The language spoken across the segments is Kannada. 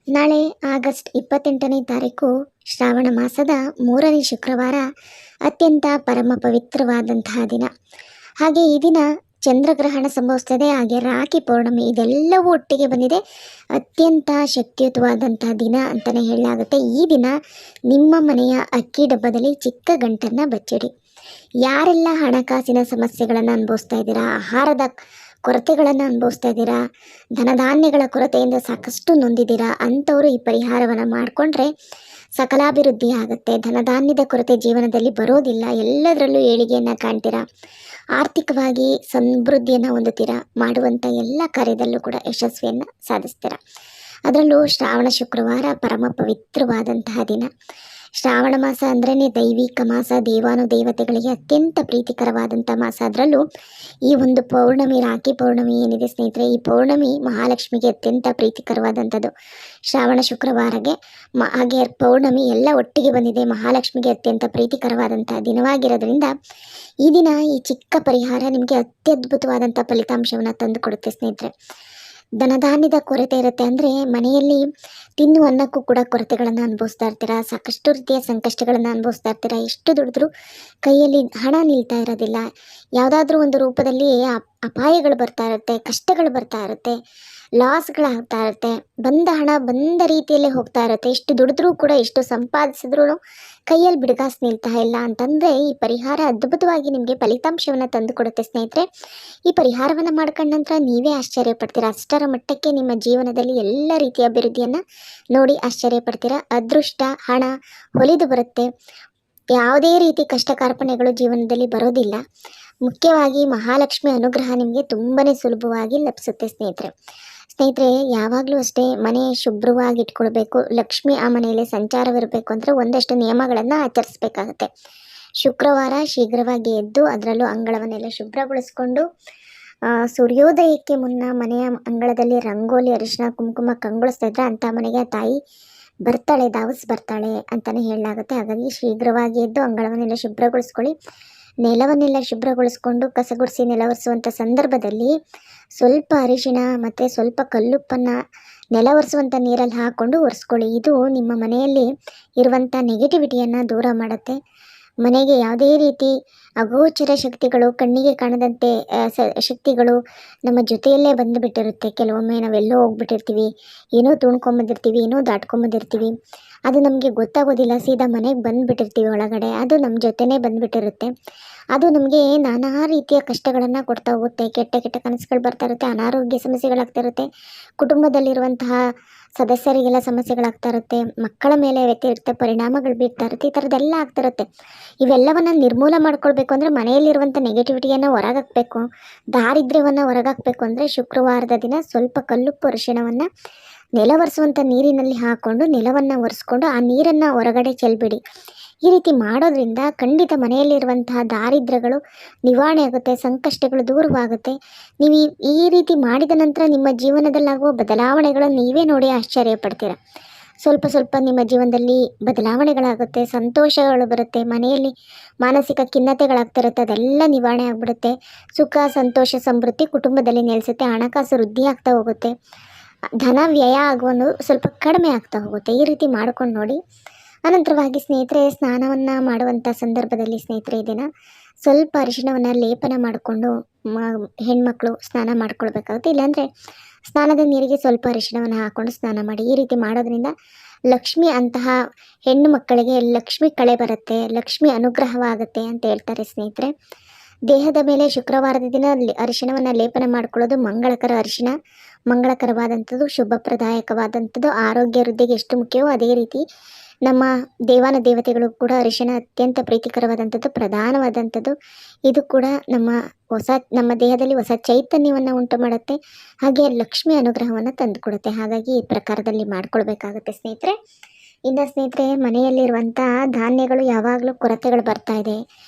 ನಾಳೆ ಆಗಸ್ಟ್ 28ನೇ ತಾರೀಕು ಶ್ರಾವಣ ಮಾಸದ 3ನೇ ಶುಕ್ರವಾರ, ಅತ್ಯಂತ ಪರಮ ಪವಿತ್ರವಾದಂತಹ ದಿನ. ಹಾಗೆ ಈ ದಿನ ಚಂದ್ರಗ್ರಹಣ ಸಂಭವಿಸ್ತದೆ, ಹಾಗೆ ರಾಖಿ ಪೌರ್ಣಮಿ, ಇದೆಲ್ಲವೂ ಒಟ್ಟಿಗೆ ಬಂದಿದೆ. ಅತ್ಯಂತ ಶಕ್ತಿಯುತವಾದಂತಹ ದಿನ ಅಂತಲೇ ಹೇಳಲಾಗುತ್ತೆ. ಈ ದಿನ ನಿಮ್ಮ ಮನೆಯ ಅಕ್ಕಿ ಡಬ್ಬದಲ್ಲಿ ಚಿಕ್ಕ ಗಂಟನ್ನು ಬಚ್ಚಿಡಿ. ಯಾರೆಲ್ಲ ಹಣಕಾಸಿನ ಸಮಸ್ಯೆಗಳನ್ನು ಅನುಭವಿಸ್ತಾ ಇದ್ದೀರಾ, ಆಹಾರದ ಕೊರತೆಗಳನ್ನು ಅನುಭವಿಸ್ತಾ ಇದ್ದೀರಾ, ಧನಧಾನ್ಯಗಳ ಕೊರತೆಯಿಂದ ಸಾಕಷ್ಟು ನೊಂದಿದ್ದೀರಾ, ಅಂಥವರು ಈ ಪರಿಹಾರವನ್ನು ಮಾಡಿಕೊಂಡ್ರೆ ಸಕಲಾಭಿವೃದ್ಧಿ ಆಗುತ್ತೆ. ಧನಧಾನ್ಯದ ಕೊರತೆ ಜೀವನದಲ್ಲಿ ಬರೋದಿಲ್ಲ, ಎಲ್ಲದರಲ್ಲೂ ಏಳಿಗೆಯನ್ನು ಕಾಣ್ತೀರಾ, ಆರ್ಥಿಕವಾಗಿ ಸಮೃದ್ಧಿಯನ್ನು ಹೊಂದುತ್ತೀರಾ, ಮಾಡುವಂಥ ಎಲ್ಲ ಕಾರ್ಯದಲ್ಲೂ ಕೂಡ ಯಶಸ್ವಿಯನ್ನು ಸಾಧಿಸ್ತೀರಾ. ಅದರಲ್ಲೂ ಶ್ರಾವಣ ಶುಕ್ರವಾರ ಪರಮ ಪವಿತ್ರವಾದಂತಹ ದಿನ. ಶ್ರಾವಣ ಮಾಸ ಅಂದ್ರೇ ದೈವಿಕ ಮಾಸ, ದೇವಾನುದೇವತೆಗಳಿಗೆ ಅತ್ಯಂತ ಪ್ರೀತಿಕರವಾದಂಥ ಮಾಸ. ಅದರಲ್ಲೂ ಈ ಒಂದು ಪೌರ್ಣಮಿ, ರಾಖಿ ಪೌರ್ಣಮಿ ಏನಿದೆ ಸ್ನೇಹಿತರೆ, ಈ ಪೌರ್ಣಮಿ ಮಹಾಲಕ್ಷ್ಮಿಗೆ ಅತ್ಯಂತ ಪ್ರೀತಿಕರವಾದಂಥದ್ದು. ಶ್ರಾವಣ ಶುಕ್ರವಾರಗೆ ಹಾಗೆ ಪೌರ್ಣಮಿ ಎಲ್ಲ ಒಟ್ಟಿಗೆ ಬಂದಿದೆ, ಮಹಾಲಕ್ಷ್ಮಿಗೆ ಅತ್ಯಂತ ಪ್ರೀತಿಕರವಾದಂಥ ದಿನವಾಗಿರೋದ್ರಿಂದ ಈ ದಿನ ಈ ಚಿಕ್ಕ ಪರಿಹಾರ ನಿಮಗೆ ಅತ್ಯದ್ಭುತವಾದಂಥ ಫಲಿತಾಂಶವನ್ನು ತಂದು ಕೊಡುತ್ತೆ ಸ್ನೇಹಿತರೆ. ಧನಧಾನ್ಯದ ಕೊರತೆ ಇರುತ್ತೆ ಅಂದರೆ ಮನೆಯಲ್ಲಿ ತಿನ್ನುವ ಅನ್ನಕ್ಕೂ ಕೂಡ ಕೊರತೆಗಳನ್ನು ಅನುಭವಿಸ್ತಾ ಇರ್ತೀರಾ, ಸಾಕಷ್ಟು ರೀತಿಯ ಸಂಕಷ್ಟಗಳನ್ನು ಅನುಭವಿಸ್ತಾ ಇರ್ತೀರಾ. ಎಷ್ಟು ದುಡಿದ್ರೂ ಕೈಯಲ್ಲಿ ಹಣ ನಿಲ್ತಾ ಇರೋದಿಲ್ಲ, ಯಾವುದಾದ್ರೂ ಒಂದು ರೂಪದಲ್ಲಿ ಅಪಾಯಗಳು ಬರ್ತಾ ಇರುತ್ತೆ, ಕಷ್ಟಗಳು ಬರ್ತಾ ಇರುತ್ತೆ, ಲಾಸ್ಗಳಾಗ್ತಾ ಇರುತ್ತೆ, ಬಂದ ಹಣ ಬಂದ ರೀತಿಯಲ್ಲೇ ಹೋಗ್ತಾ ಇರುತ್ತೆ. ಎಷ್ಟು ದುಡಿದ್ರೂ ಕೂಡ, ಎಷ್ಟು ಸಂಪಾದಿಸಿದ್ರೂ ಕೈಯಲ್ಲಿ ಬಿಡುಗಾಸು ನಿಲ್ತಾ ಇಲ್ಲ ಅಂತಂದರೆ ಈ ಪರಿಹಾರ ಅದ್ಭುತವಾಗಿ ನಿಮಗೆ ಫಲಿತಾಂಶವನ್ನು ತಂದು ಕೊಡುತ್ತೆ ಸ್ನೇಹಿತರೆ. ಈ ಪರಿಹಾರವನ್ನು ಮಾಡ್ಕೊಂಡ ನಂತರ ನೀವೇ ಆಶ್ಚರ್ಯ ಪಡ್ತೀರಾ. ಅಷ್ಟರ ಮಟ್ಟಕ್ಕೆ ನಿಮ್ಮ ಜೀವನದಲ್ಲಿ ಎಲ್ಲ ರೀತಿಯ ಅಭಿವೃದ್ಧಿಯನ್ನು ನೋಡಿ ಆಶ್ಚರ್ಯ ಪಡ್ತೀರಾ. ಅದೃಷ್ಟ, ಹಣ ಹೊಲಿದು ಬರುತ್ತೆ. ಯಾವುದೇ ರೀತಿ ಕಷ್ಟ ಕಾರ್ಪಣ್ಯಗಳು ಜೀವನದಲ್ಲಿ ಬರೋದಿಲ್ಲ. ಮುಖ್ಯವಾಗಿ ಮಹಾಲಕ್ಷ್ಮಿ ಅನುಗ್ರಹ ನಿಮಗೆ ತುಂಬಾ ಸುಲಭವಾಗಿ ಲಭಿಸುತ್ತೆ ಸ್ನೇಹಿತರೆ. ಯಾವಾಗಲೂ ಅಷ್ಟೇ ಮನೆ ಶುಭ್ರವಾಗಿ ಇಟ್ಕೊಳ್ಬೇಕು. ಲಕ್ಷ್ಮಿ ಆ ಮನೆಯಲ್ಲಿ ಸಂಚಾರವಿರಬೇಕು ಅಂದರೆ ಒಂದಷ್ಟು ನಿಯಮಗಳನ್ನು ಆಚರಿಸಬೇಕಾಗತ್ತೆ. ಶುಕ್ರವಾರ ಶೀಘ್ರವಾಗಿ ಎದ್ದು ಅದರಲ್ಲೂ ಅಂಗಳವನ್ನೆಲ್ಲ ಶುಭ್ರಗೊಳಿಸ್ಕೊಂಡು ಸೂರ್ಯೋದಯಕ್ಕೆ ಮುನ್ನ ಮನೆಯ ಅಂಗಳದಲ್ಲಿ ರಂಗೋಲಿ, ಅರಿಶಿನ, ಕುಂಕುಮ ಕಂಗೊಳಿಸ್ತಾ ಇದ್ರೆ ಅಂಥ ಮನೆಗೆ ತಾಯಿ ಬರ್ತಾಳೆ, ಧಾವಿಸಿ ಬರ್ತಾಳೆ ಅಂತಲೇ ಹೇಳಲಾಗುತ್ತೆ. ಹಾಗಾಗಿ ಶೀಘ್ರವಾಗಿ ಎದ್ದು ಅಂಗಳವನ್ನೆಲ್ಲ ಶುಭ್ರಗೊಳಿಸ್ಕೊಳ್ಳಿ. ನೆಲವನ್ನೆಲ್ಲ ಶುಭ್ರಗೊಳಿಸ್ಕೊಂಡು ಕಸಗುಡಿಸಿ ನೆಲವರಿಸುವಂಥ ಸಂದರ್ಭದಲ್ಲಿ ಸ್ವಲ್ಪ ಅರಿಶಿಣ ಮತ್ತು ಸ್ವಲ್ಪ ಕಲ್ಲುಪ್ಪನ್ನು ನೆಲ ಒರೆಸುವಂಥ ನೀರಲ್ಲಿ ಹಾಕ್ಕೊಂಡು ಒರೆಸ್ಕೊಳ್ಳಿ. ಇದು ನಿಮ್ಮ ಮನೆಯಲ್ಲಿ ಇರುವಂಥ ನೆಗೆಟಿವಿಟಿಯನ್ನು ದೂರ ಮಾಡುತ್ತೆ. ಮನೆಗೆ ಯಾವುದೇ ರೀತಿ ಅಗೋಚರ ಶಕ್ತಿಗಳು, ಕಣ್ಣಿಗೆ ಕಾಣದಂತೆ ಶಕ್ತಿಗಳು ನಮ್ಮ ಜೊತೆಯಲ್ಲೇ ಬಂದುಬಿಟ್ಟಿರುತ್ತೆ. ಕೆಲವೊಮ್ಮೆ ನಾವೆಲ್ಲೋ ಹೋಗ್ಬಿಟ್ಟಿರ್ತೀವಿ, ಏನೋ ತುಣ್ಕೊಂಬಂದಿರ್ತೀವಿ, ಏನೋ ದಾಟ್ಕೊಂಬಂದಿರ್ತೀವಿ, ಅದು ನಮಗೆ ಗೊತ್ತಾಗೋದಿಲ್ಲ. ಸೀದಾ ಮನೆಗೆ ಬಂದುಬಿಟ್ಟಿರ್ತೀವಿ ಒಳಗಡೆ, ಅದು ನಮ್ಮ ಜೊತೆನೇ ಬಂದುಬಿಟ್ಟಿರುತ್ತೆ. ಅದು ನಮಗೆ ನಾನಾ ರೀತಿಯ ಕಷ್ಟಗಳನ್ನು ಕೊಡ್ತಾ ಹೋಗುತ್ತೆ. ಕೆಟ್ಟ ಕೆಟ್ಟ ಕನಸುಗಳು ಬರ್ತಾ ಇರುತ್ತೆ, ಅನಾರೋಗ್ಯ ಸಮಸ್ಯೆಗಳಾಗ್ತಾ ಇರುತ್ತೆ, ಕುಟುಂಬದಲ್ಲಿರುವಂತಹ ಸದಸ್ಯರಿಗೆಲ್ಲ ಸಮಸ್ಯೆಗಳಾಗ್ತಾ ಇರುತ್ತೆ, ಮಕ್ಕಳ ಮೇಲೆ ವ್ಯತಿರಿಕ್ತ ಪರಿಣಾಮಗಳು ಬೀರ್ತಾ ಇರುತ್ತೆ. ಈ ಥರದ್ದೆಲ್ಲ ಆಗ್ತಾ ಇರುತ್ತೆ. ಇವೆಲ್ಲವನ್ನು ನಿರ್ಮೂಲ ಮಾಡ್ಕೊಳ್ಬೇಕು ಅಂದರೆ ಮನೆಯಲ್ಲಿರುವಂಥ ನೆಗೆಟಿವಿಟಿಯನ್ನು ಹೊರಗಾಕಬೇಕು, ದಾರಿದ್ರ್ಯವನ್ನು ಹೊರಗಾಕಬೇಕು ಅಂದರೆ ಶುಕ್ರವಾರದ ದಿನ ಸ್ವಲ್ಪ ಕಲ್ಲುಪ್ಪು ಅರಿಶಿಣವನ್ನು ನೆಲ ಒರೆಸುವಂಥ ನೀರಿನಲ್ಲಿ ಹಾಕ್ಕೊಂಡು ನೆಲವನ್ನು ಒರೆಸ್ಕೊಂಡು ಆ ನೀರನ್ನು ಹೊರಗಡೆ ಚೆಲ್ಬಿಡಿ. ಈ ರೀತಿ ಮಾಡೋದ್ರಿಂದ ಖಂಡಿತ ಮನೆಯಲ್ಲಿರುವಂತಹ ದಾರಿದ್ರ್ಯಗಳು ನಿವಾರಣೆ ಆಗುತ್ತೆ, ಸಂಕಷ್ಟಗಳು ದೂರವಾಗುತ್ತೆ. ನೀವು ಈ ರೀತಿ ಮಾಡಿದ ನಂತರ ನಿಮ್ಮ ಜೀವನದಲ್ಲಾಗುವ ಬದಲಾವಣೆಗಳನ್ನು ನೀವೇ ನೋಡಿ ಆಶ್ಚರ್ಯ ಪಡ್ತೀರ. ಸ್ವಲ್ಪ ಸ್ವಲ್ಪ ನಿಮ್ಮ ಜೀವನದಲ್ಲಿ ಬದಲಾವಣೆಗಳಾಗುತ್ತೆ, ಸಂತೋಷಗಳು ಬರುತ್ತೆ, ಮನೆಯಲ್ಲಿ ಮಾನಸಿಕ ಖಿನ್ನತೆಗಳಾಗ್ತಿರುತ್ತೆ, ಅದೆಲ್ಲ ನಿವಾರಣೆ ಆಗಿಬಿಡುತ್ತೆ. ಸುಖ, ಸಂತೋಷ, ಸಮೃದ್ಧಿ ಕುಟುಂಬದಲ್ಲಿ ನೆಲೆಸುತ್ತೆ. ಹಣಕಾಸು ವೃದ್ಧಿ ಆಗ್ತಾ ಹೋಗುತ್ತೆ, ಧನ ವ್ಯಯ ಆಗುವುದು ಸ್ವಲ್ಪ ಕಡಿಮೆ ಆಗ್ತಾ ಹೋಗುತ್ತೆ. ಈ ರೀತಿ ಮಾಡ್ಕೊಂಡು ನೋಡಿ. ಅನಂತರವಾಗಿ ಸ್ನೇಹಿತರೆ, ಸ್ನಾನವನ್ನು ಮಾಡುವಂಥ ಸಂದರ್ಭದಲ್ಲಿ ಸ್ನೇಹಿತರೆ ಈ ದಿನ ಸ್ವಲ್ಪ ಅರಿಶಿಣವನ್ನು ಲೇಪನ ಮಾಡಿಕೊಂಡು ಹೆಣ್ಮಕ್ಳು ಸ್ನಾನ ಮಾಡ್ಕೊಳ್ಬೇಕಾಗುತ್ತೆ. ಇಲ್ಲಾಂದರೆ ಸ್ನಾನದ ನೀರಿಗೆ ಸ್ವಲ್ಪ ಅರಿಶಿಣವನ್ನು ಹಾಕ್ಕೊಂಡು ಸ್ನಾನ ಮಾಡಿ. ಈ ರೀತಿ ಮಾಡೋದ್ರಿಂದ ಲಕ್ಷ್ಮಿ ಅಂತಹ ಹೆಣ್ಣು ಮಕ್ಕಳಿಗೆ ಲಕ್ಷ್ಮಿ ಕಳೆ ಬರುತ್ತೆ, ಲಕ್ಷ್ಮಿ ಅನುಗ್ರಹವಾಗುತ್ತೆ ಅಂತ ಹೇಳ್ತಾರೆ ಸ್ನೇಹಿತರೆ. ದೇಹದ ಮೇಲೆ ಶುಕ್ರವಾರದ ದಿನ ಅರಿಶಿಣವನ್ನು ಲೇಪನ ಮಾಡ್ಕೊಳ್ಳೋದು ಮಂಗಳಕರ. ಅರಿಶಿಣ ಮಂಗಳಕರವಾದಂಥದ್ದು, ಶುಭಪ್ರದಾಯಕವಾದಂಥದ್ದು, ಆರೋಗ್ಯ ವೃದ್ಧಿಗೆ ಎಷ್ಟು ಮುಖ್ಯವೋ ಅದೇ ರೀತಿ ನಮ್ಮ ದೇವಾನುದೇವತೆಗಳು ಕೂಡ ಅರಿಶಿಣ ಅತ್ಯಂತ ಪ್ರೀತಿಕರವಾದಂಥದ್ದು, ಪ್ರಧಾನವಾದಂಥದ್ದು. ಇದು ಕೂಡ ನಮ್ಮ ದೇಹದಲ್ಲಿ ಹೊಸ ಚೈತನ್ಯವನ್ನು ಉಂಟು ಮಾಡುತ್ತೆ, ಹಾಗೆ ಲಕ್ಷ್ಮಿ ಅನುಗ್ರಹವನ್ನು ತಂದುಕೊಡುತ್ತೆ. ಹಾಗಾಗಿ ಈ ಪ್ರಕಾರದಲ್ಲಿ ಮಾಡ್ಕೊಳ್ಬೇಕಾಗುತ್ತೆ ಸ್ನೇಹಿತರೆ. ಇನ್ನು ಸ್ನೇಹಿತರೆ, ಮನೆಯಲ್ಲಿರುವಂಥ ಧಾನ್ಯಗಳು ಯಾವಾಗಲೂ ಕೊರತೆಗಳು ಬರ್ತಾ ಇದೆ,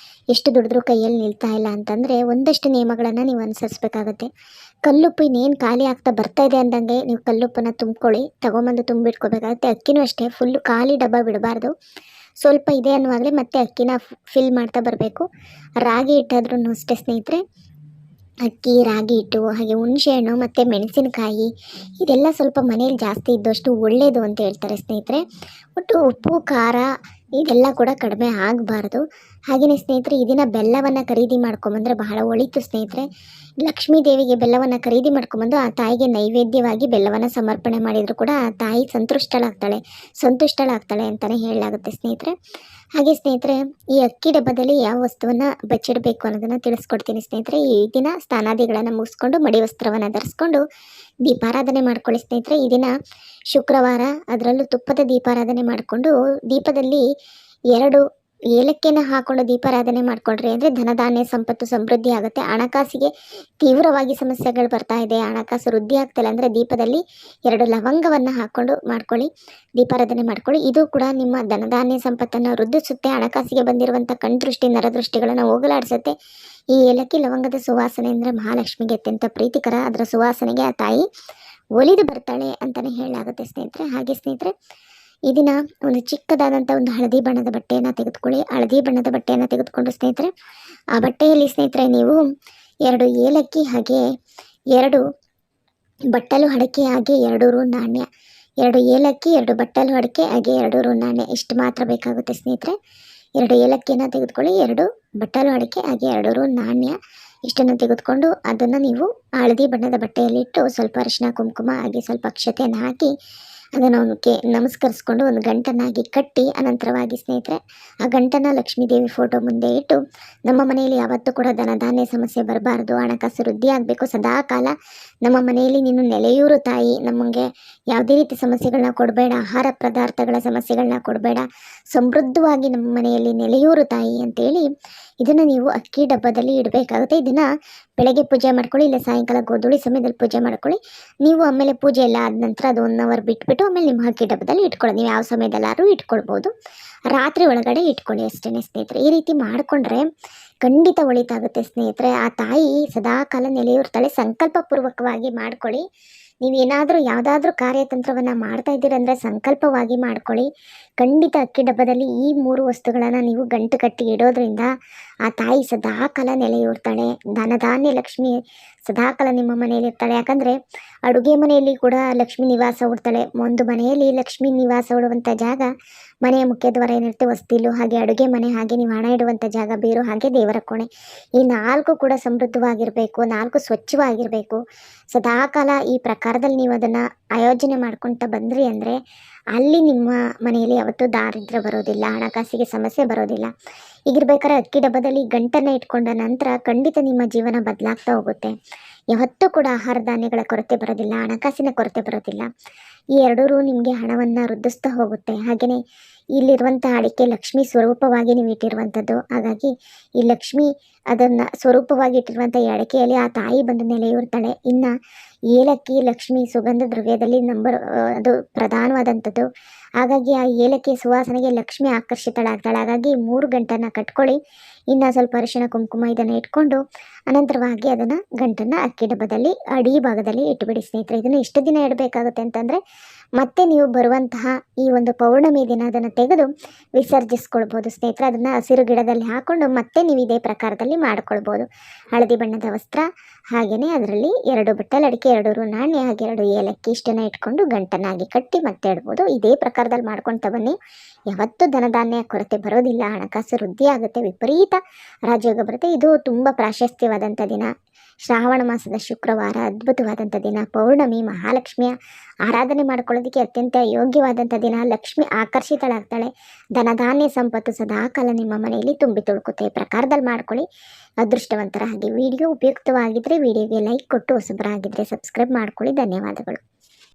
ಎಷ್ಟು ದುಡಿದ್ರೂ ಕೈಯಲ್ಲಿ ನಿಲ್ತಾ ಇಲ್ಲ ಅಂತಂದರೆ ಒಂದಷ್ಟು ನಿಯಮಗಳನ್ನು ನೀವು ಅನುಸರಿಸಬೇಕಾಗತ್ತೆ. ಕಲ್ಲುಪ್ಪು ಇನ್ನೇನು ಖಾಲಿ ಆಗ್ತಾ ಬರ್ತಾ ಇದೆ ಅಂದಂಗೆ ನೀವು ಕಲ್ಲುಪ್ಪನ್ನು ತುಂಬ್ಕೊಳ್ಳಿ, ತೊಗೊಂಬಂದು ತುಂಬಿಟ್ಕೋಬೇಕಾಗುತ್ತೆ. ಅಕ್ಕಿನೂ ಅಷ್ಟೇ, ಫುಲ್ಲು ಖಾಲಿ ಡಬ್ಬ ಬಿಡಬಾರ್ದು. ಸ್ವಲ್ಪ ಇದೆ ಅನ್ನುವಾಗಲೇ ಮತ್ತೆ ಅಕ್ಕಿನ ಫಿಲ್ ಮಾಡ್ತಾ ಬರಬೇಕು. ರಾಗಿ ಹಿಟ್ಟಾದ್ರೂ ಅಷ್ಟೇ ಸ್ನೇಹಿತರೆ, ಅಕ್ಕಿ, ರಾಗಿ ಹಿಟ್ಟು, ಹಾಗೆ ಹುಣಸೆಹಣ್ಣು ಮತ್ತು ಮೆಣಸಿನಕಾಯಿ ಇದೆಲ್ಲ ಸ್ವಲ್ಪ ಮನೇಲಿ ಜಾಸ್ತಿ ಇದ್ದಷ್ಟು ಒಳ್ಳೆಯದು ಅಂತ ಹೇಳ್ತಾರೆ ಸ್ನೇಹಿತರೆ. ಒಟ್ಟು ಉಪ್ಪು, ಖಾರ ಇದೆಲ್ಲ ಕೂಡ ಕಡಿಮೆ ಆಗಬಾರ್ದು. ಹಾಗೆಯೇ ಸ್ನೇಹಿತರೆ, ಈ ದಿನ ಬೆಲ್ಲವನ್ನು ಖರೀದಿ ಮಾಡ್ಕೊಂಬಂದರೆ ಬಹಳ ಒಳಿತು ಸ್ನೇಹಿತರೆ. ಲಕ್ಷ್ಮೀ ದೇವಿಗೆ ಬೆಲ್ಲವನ್ನು ಖರೀದಿ ಮಾಡ್ಕೊಂಬಂದು ಆ ತಾಯಿಗೆ ನೈವೇದ್ಯವಾಗಿ ಬೆಲ್ಲವನ್ನು ಸಮರ್ಪಣೆ ಮಾಡಿದರೂ ಕೂಡ ಆ ತಾಯಿ ಸಂತುಷ್ಟಳಾಗ್ತಾಳೆ ಅಂತಲೇ ಹೇಳಲಾಗುತ್ತೆ ಸ್ನೇಹಿತರೆ. ಹಾಗೆ ಸ್ನೇಹಿತರೆ, ಈ ಅಕ್ಕಿ ಡಬ್ಬದಲ್ಲಿ ಯಾವ ವಸ್ತುವನ್ನು ಬಚ್ಚಿಡಬೇಕು ಅನ್ನೋದನ್ನು ತಿಳಿಸ್ಕೊಡ್ತೀನಿ ಸ್ನೇಹಿತರೆ. ಈ ದಿನ ಸ್ನಾನಾದಿಗಳನ್ನು ಮುಗಿಸ್ಕೊಂಡು ಮಡಿ ವಸ್ತ್ರವನ್ನು ಧರಿಸ್ಕೊಂಡು ದೀಪಾರಾಧನೆ ಮಾಡ್ಕೊಳ್ಳಿ ಸ್ನೇಹಿತರೆ. ಈ ದಿನ ಶುಕ್ರವಾರ, ಅದರಲ್ಲೂ ತುಪ್ಪದ ದೀಪಾರಾಧನೆ ಮಾಡಿಕೊಂಡು ದೀಪದಲ್ಲಿ 2 ಏಲಕ್ಕಿಯನ್ನು ಹಾಕ್ಕೊಂಡು ದೀಪಾರಾಧನೆ ಮಾಡಿಕೊಂಡ್ರಿ ಅಂದರೆ ಧನಧಾನ್ಯ ಸಂಪತ್ತು ಸಮೃದ್ಧಿ ಆಗುತ್ತೆ. ಹಣಕಾಸಿಗೆ ತೀವ್ರವಾಗಿ ಸಮಸ್ಯೆಗಳು ಬರ್ತಾ ಇದೆ, ಹಣಕಾಸು ವೃದ್ಧಿ ಆಗ್ತಿಲ್ಲ ಅಂದರೆ ದೀಪದಲ್ಲಿ 2 ಲವಂಗವನ್ನು ಹಾಕ್ಕೊಂಡು ಮಾಡ್ಕೊಳ್ಳಿ, ದೀಪಾರಾಧನೆ ಮಾಡ್ಕೊಳ್ಳಿ. ಇದು ಕೂಡ ನಿಮ್ಮ ಧನಧಾನ್ಯ ಸಂಪತ್ತನ್ನು ವೃದ್ಧಿಸುತ್ತೆ, ಹಣಕಾಸಿಗೆ ಬಂದಿರುವಂಥ ಕಣ್ದೃಷ್ಟಿ ನರದೃಷ್ಟಿಗಳನ್ನು ಹೋಗಲಾಡಿಸುತ್ತೆ. ಈ ಏಲಕ್ಕಿ ಲವಂಗದ ಸುವಾಸನೆ ಅಂದರೆ ಮಹಾಲಕ್ಷ್ಮಿಗೆ ಅತ್ಯಂತ ಪ್ರೀತಿಕರ. ಅದರ ಸುವಾಸನೆಗೆ ಆ ತಾಯಿ ಒಲಿದು ಬರ್ತಾಳೆ ಅಂತಲೇ ಹೇಳಲಾಗುತ್ತೆ ಸ್ನೇಹಿತರೆ. ಹಾಗೆ ಸ್ನೇಹಿತರೆ, ಈ ದಿನ ಒಂದು ಚಿಕ್ಕದಾದಂಥ ಒಂದು ಹಳದಿ ಬಣ್ಣದ ಬಟ್ಟೆಯನ್ನು ತೆಗೆದುಕೊಳ್ಳಿ. ಹಳದಿ ಬಣ್ಣದ ಬಟ್ಟೆಯನ್ನು ತೆಗೆದುಕೊಂಡು ಸ್ನೇಹಿತರೆ, ಆ ಬಟ್ಟೆಯಲ್ಲಿ ಸ್ನೇಹಿತರೆ ನೀವು 2 ಏಲಕ್ಕಿ ಹಾಗೆ 2 ಬಟ್ಟಲು ಅಡಿಕೆ ಹಾಗೆ 2 ರು ನಾಣ್ಯ, 2 ಏಲಕ್ಕಿ, 2 ಬಟ್ಟಲು ಅಡಿಕೆ ಹಾಗೆ 2 ರು ನಾಣ್ಯ ಇಷ್ಟು ಮಾತ್ರ ಬೇಕಾಗುತ್ತೆ ಸ್ನೇಹಿತರೆ. 2 ಏಲಕ್ಕಿಯನ್ನು ತೆಗೆದುಕೊಳ್ಳಿ, 2 ಬಟ್ಟಲು ಅಡಿಕೆ ಹಾಗೆ 2 ರು ನಾಣ್ಯ ಇಷ್ಟನ್ನು ತೆಗೆದುಕೊಂಡು ಅದನ್ನು ನೀವು ಹಳದಿ ಬಣ್ಣದ ಬಟ್ಟೆಯಲ್ಲಿಟ್ಟು ಸ್ವಲ್ಪ ಅರಿಶಿನ ಕುಂಕುಮ ಹಾಗೆ ಸ್ವಲ್ಪ ಅಕ್ಷತೆಯನ್ನು ಹಾಕಿ ಅದನ್ನು ಅವಕ್ಕೆ ನಮಸ್ಕರಿಸ್ಕೊಂಡು ಒಂದು ಗಂಟನ್ನಾಗಿ ಕಟ್ಟಿ, ಅನಂತರವಾಗಿ ಸ್ನೇಹಿತರೆ ಆ ಗಂಟನ್ನು ಲಕ್ಷ್ಮೀದೇವಿ ಫೋಟೋ ಮುಂದೆ ಇಟ್ಟು, ನಮ್ಮ ಮನೆಯಲ್ಲಿ ಯಾವತ್ತೂ ಕೂಡ ಧನಧಾನ್ಯ ಸಮಸ್ಯೆ ಬರಬಾರ್ದು, ಹಣಕಾಸು ವೃದ್ಧಿ ಆಗಬೇಕು, ಸದಾಕಾಲ ನಮ್ಮ ಮನೆಯಲ್ಲಿ ನೀನು ನೆಲೆಯೂರು ತಾಯಿ, ನಮಗೆ ಯಾವುದೇ ರೀತಿ ಸಮಸ್ಯೆಗಳನ್ನ ಕೊಡಬೇಡ, ಆಹಾರ ಪದಾರ್ಥಗಳ ಸಮಸ್ಯೆಗಳನ್ನ ಕೊಡಬೇಡ, ಸಮೃದ್ಧವಾಗಿ ನಮ್ಮ ಮನೆಯಲ್ಲಿ ನೆಲೆಯೂರು ತಾಯಿ ಅಂತೇಳಿ ಇದನ್ನು ನೀವು ಅಕ್ಕಿ ಡಬ್ಬದಲ್ಲಿ ಇಡಬೇಕಾಗುತ್ತೆ. ಇದನ್ನು ಬೆಳಗ್ಗೆ ಪೂಜೆ ಮಾಡ್ಕೊಳ್ಳಿ, ಇಲ್ಲ ಸಾಯಂಕಾಲ ಗೋಧೂಳಿ ಸಮಯದಲ್ಲಿ ಪೂಜೆ ಮಾಡ್ಕೊಳ್ಳಿ. ನೀವು ಆಮೇಲೆ ಪೂಜೆ ಎಲ್ಲ ಆದ ನಂತರ ಅದು 1 ಅವರ್ ಬಿಟ್ಬಿಟ್ಟು ಆಮೇಲೆ ನಿಮ್ಮ ಅಕ್ಕಿ ಡಬ್ಬದಲ್ಲಿ ಇಟ್ಕೊಳ್ಳಿ. ನೀವು ಯಾವ ಸಮಯದಲ್ಲಾದ್ರೂ ಇಟ್ಕೊಳ್ಬೋದು, ರಾತ್ರಿ ಒಳಗಡೆ ಇಟ್ಕೊಳ್ಳಿ ಅಷ್ಟೇ ಸ್ನೇಹಿತರೆ. ಈ ರೀತಿ ಮಾಡಿಕೊಂಡ್ರೆ ಖಂಡಿತ ಒಳಿತಾಗುತ್ತೆ ಸ್ನೇಹಿತರೆ. ಆ ತಾಯಿ ಸದಾಕಾಲ ನೆಲೆಯೂರ್ತಾಳೆ. ಸಂಕಲ್ಪಪೂರ್ವಕವಾಗಿ ಮಾಡ್ಕೊಳ್ಳಿ. ನೀವೇನಾದರೂ ಯಾವುದಾದ್ರೂ ಕಾರ್ಯತಂತ್ರವನ್ನು ಮಾಡ್ತಾ ಇದ್ದೀರಂದರೆ ಸಂಕಲ್ಪವಾಗಿ ಮಾಡ್ಕೊಳ್ಳಿ. ಖಂಡಿತ ಅಕ್ಕಿ ಡಬ್ಬದಲ್ಲಿ ಈ 3 ವಸ್ತುಗಳನ್ನು ನೀವು ಗಂಟು ಕಟ್ಟಿ ಇಡೋದ್ರಿಂದ ಆ ತಾಯಿ ಸದಾಕಾಲ ನೆಲೆಯೂರ್ತಾಳೆ. ಧನಧಾನ್ಯ ಲಕ್ಷ್ಮಿ ಸದಾಕಾಲ ನಿಮ್ಮ ಮನೆಯಲ್ಲಿ ಇರ್ತಾಳೆ. ಯಾಕಂದರೆ ಅಡುಗೆ ಮನೆಯಲ್ಲಿ ಕೂಡ ಲಕ್ಷ್ಮೀ ನಿವಾಸ ಹೂಡ್ತಾಳೆ. ಒಂದು ಮನೆಯಲ್ಲಿ ಲಕ್ಷ್ಮೀ ನಿವಾಸ ಹೂಡುವಂಥ ಜಾಗ ಮನೆಯ ಮುಖ್ಯದ್ವಾರ ಏನಿರುತ್ತೆ ಹೊಸ್ತಿಲು, ಹಾಗೆ ಅಡುಗೆ ಮನೆ, ಹಾಗೆ ನೀವು ಹಣ ಇಡುವಂಥ ಜಾಗ ಬೀರು, ಹಾಗೆ ದೇವರ ಕೋಣೆ. ಈ 4 ಕೂಡ ಸಮೃದ್ಧವಾಗಿರಬೇಕು, 4 ಸ್ವಚ್ಛವಾಗಿರಬೇಕು. ಸದಾಕಾಲ ಈ ಪ್ರಕಾರದಲ್ಲಿ ನೀವು ಅದನ್ನು ಆಯೋಜನೆ ಮಾಡ್ಕೊತ ಬಂದ್ರಿ ಅಂದರೆ ಅಲ್ಲಿ ನಿಮ್ಮ ಮನೆಯಲ್ಲಿ ಯಾವತ್ತೂ ದಾರಿದ್ರ್ಯ ಬರೋದಿಲ್ಲ, ಹಣಕಾಸಿಗೆ ಸಮಸ್ಯೆ ಬರೋದಿಲ್ಲ. ಈಗಿರ್ಬೇಕಾದ್ರೆ ಅಕ್ಕಿ ಡಬ್ಬದಲ್ಲಿ ಗಂಟನ್ನು ಇಟ್ಕೊಂಡ ನಂತರ ಖಂಡಿತ ನಿಮ್ಮ ಜೀವನ ಬದಲಾಗ್ತಾ ಹೋಗುತ್ತೆ. ಯಾವತ್ತೂ ಕೂಡ ಆಹಾರ ಧಾನ್ಯಗಳ ಕೊರತೆ ಬರೋದಿಲ್ಲ, ಹಣಕಾಸಿನ ಕೊರತೆ ಬರೋದಿಲ್ಲ. ಈ 2 ರು ನಿಮಗೆ ಹಣವನ್ನು ವೃದ್ಧಿಸ್ತಾ ಹೋಗುತ್ತೆ. ಹಾಗೆಯೇ ಇಲ್ಲಿರುವಂಥ ಅಡಿಕೆ ಲಕ್ಷ್ಮೀ ಸ್ವರೂಪವಾಗಿ ನೀವು ಇಟ್ಟಿರುವಂಥದ್ದು. ಹಾಗಾಗಿ ಈ ಲಕ್ಷ್ಮಿ ಅದನ್ನು ಸ್ವರೂಪವಾಗಿ ಇಟ್ಟಿರುವಂಥ ಈ ಅಡಿಕೆಯಲ್ಲಿ ಆ ತಾಯಿ ಬಂದು ನೆಲೆಯೂರ್ತಾಳೆ. ಇನ್ನು ಏಲಕ್ಕಿ ಲಕ್ಷ್ಮಿ ಸುಗಂಧ ದ್ರವ್ಯದಲ್ಲಿ ಅದು ಪ್ರಧಾನವಾದಂಥದ್ದು. ಹಾಗಾಗಿ ಆ ಏಲಕ್ಕಿ ಸುವಾಸನೆಗೆ ಲಕ್ಷ್ಮಿ ಆಕರ್ಷಿತಳಾಗ್ತಾಳೆ. ಹಾಗಾಗಿ 3 ಗಂಟನ್ನು ಕಟ್ಕೊಳ್ಳಿ. ಇನ್ನು ಸ್ವಲ್ಪ ಅರಿಶಿನ ಕುಂಕುಮ ಇದನ್ನು ಇಟ್ಕೊಂಡು ಅನಂತರವಾಗಿ ಅದನ್ನು ಗಂಟನ್ನು ಅಕ್ಕಿ ಡಬ್ಬದಲ್ಲಿ ಅಡಿ ಭಾಗದಲ್ಲಿ ಇಟ್ಟುಬಿಡಿ ಸ್ನೇಹಿತರೆ. ಇದನ್ನು ಎಷ್ಟು ದಿನ ಇಡಬೇಕಾಗುತ್ತೆ ಅಂತಂದರೆ ಮತ್ತೆ ನೀವು ಬರುವಂತಹ ಈ ಒಂದು ಪೌರ್ಣಮಿ ದಿನ ಅದನ್ನು ತೆಗೆದು ವಿಸರ್ಜಿಸ್ಕೊಳ್ಬೋದು ಸ್ನೇಹಿತರೆ. ಅದನ್ನು ಹಸಿರು ಗಿಡದಲ್ಲಿ ಹಾಕ್ಕೊಂಡು ಮತ್ತೆ ನೀವು ಇದೇ ಪ್ರಕಾರದಲ್ಲಿ ಮಾಡ್ಕೊಳ್ಬೋದು. ಹಳದಿ ಬಣ್ಣದ ವಸ್ತ್ರ, ಹಾಗೆಯೇ ಅದರಲ್ಲಿ 2 ಬಟ್ಟಲು ಅಡಿಕೆ, 2 ರು ನಾಣ್ಯ ಹಾಗೆ 2 ಏಲಕ್ಕಿ ಇಷ್ಟನ್ನು ಇಟ್ಕೊಂಡು ಗಂಟನ್ನಾಗಿ ಕಟ್ಟಿ ಮತ್ತೆ ಇಡ್ಬೋದು. ಇದೇ ಪ್ರಕಾರದಲ್ಲಿ ಮಾಡ್ಕೊಳ್ತಾ ಬನ್ನಿ. ಯಾವತ್ತೂ ಧನಧಾನ್ಯ ಕೊರತೆ ಬರೋದಿಲ್ಲ, ಹಣಕಾಸು ವೃದ್ಧಿ ಆಗುತ್ತೆ, ವಿಪರೀತ ರಾಜಯೋಗ ಬರುತ್ತೆ. ಇದು ತುಂಬ ಪ್ರಾಶಸ್ತ್ಯವಾದಂಥ ದಿನ. ಶ್ರಾವಣ ಮಾಸದ ಶುಕ್ರವಾರ ಅದ್ಭುತವಾದಂಥ ದಿನ. ಪೌರ್ಣಮಿ, ಮಹಾಲಕ್ಷ್ಮಿಯ ಆರಾಧನೆ ಮಾಡ್ಕೊಳ್ಳೋದಕ್ಕೆ ಅತ್ಯಂತ ಯೋಗ್ಯವಾದಂಥ ದಿನ. ಲಕ್ಷ್ಮಿ ಆಕರ್ಷಿತಳಾಗ್ತಾಳೆ. ಧನಧಾನ್ಯ ಸಂಪತ್ತು ಸದಾಕಾಲ ನಿಮ್ಮ ಮನೆಯಲ್ಲಿ ತುಂಬಿ ತುಳುಕುತ್ತೆ. ಈ ಪ್ರಕಾರದಲ್ಲಿ ಮಾಡ್ಕೊಳ್ಳಿ, ಅದೃಷ್ಟವಂತರ ಹಾಗೆ. ವಿಡಿಯೋ ಉಪಯುಕ್ತವಾಗಿದ್ದರೆ ವಿಡಿಯೋಗೆ ಲೈಕ್ ಕೊಟ್ಟು ಹೊಸಬರಾಗಿದ್ದರೆ ಸಬ್ಸ್ಕ್ರೈಬ್ ಮಾಡ್ಕೊಳ್ಳಿ. ಧನ್ಯವಾದಗಳು.